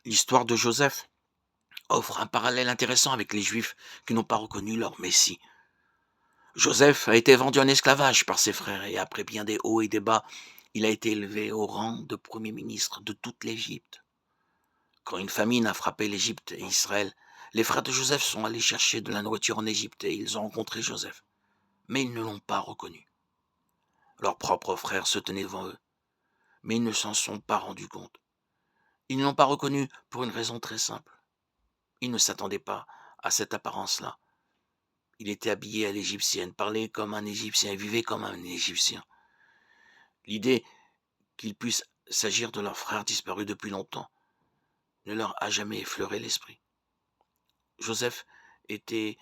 L'histoire de Joseph offre un parallèle intéressant avec les Juifs qui n'ont pas reconnu leur Messie. Joseph a été vendu en esclavage par ses frères et après bien des hauts et des bas, il a été élevé au rang de premier ministre de toute l'Égypte. Quand une famine a frappé l'Égypte et Israël, les frères de Joseph sont allés chercher de la nourriture en Égypte et ils ont rencontré Joseph. Mais ils ne l'ont pas reconnu. Leurs propres frères se tenaient devant eux, mais ils ne s'en sont pas rendus compte. Ils ne l'ont pas reconnu pour une raison très simple. Ils ne s'attendaient pas à cette apparence-là. Il était habillé à l'égyptienne, parlait comme un Égyptien et vivait comme un Égyptien. L'idée qu'il puisse s'agir de leur frère disparu depuis longtemps ne leur a jamais effleuré l'esprit. Joseph était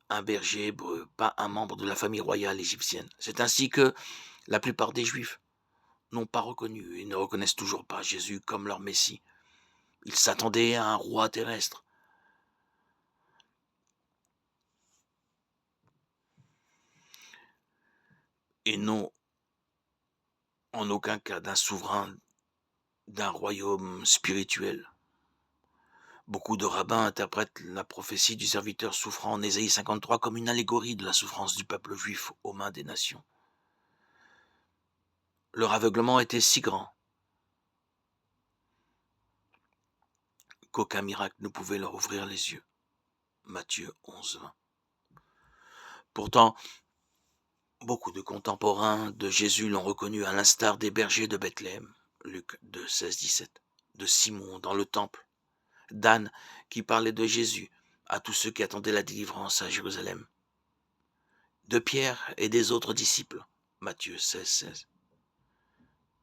un berger hébreu, pas un membre de la famille royale égyptienne. C'est ainsi que la plupart des Juifs n'ont pas reconnu et ne reconnaissent toujours pas Jésus comme leur Messie. Ils s'attendaient à un roi terrestre. Et non en aucun cas d'un souverain d'un royaume spirituel. Beaucoup de rabbins interprètent la prophétie du serviteur souffrant en Ésaïe 53 comme une allégorie de la souffrance du peuple juif aux mains des nations. Leur aveuglement était si grand qu'aucun miracle ne pouvait leur ouvrir les yeux. Matthieu 11, 20. Pourtant, beaucoup de contemporains de Jésus l'ont reconnu à l'instar des bergers de Bethléem, Luc 2, 16, 17, de Simon dans le temple, d'Anne qui parlait de Jésus à tous ceux qui attendaient la délivrance à Jérusalem, de Pierre et des autres disciples, Matthieu 16, 16.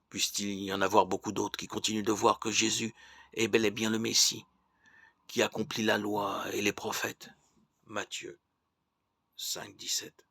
Puisse-t-il y en avoir beaucoup d'autres qui continuent de voir que Jésus est bel et bien le Messie, qui accomplit la loi et les prophètes, Matthieu 5, 17.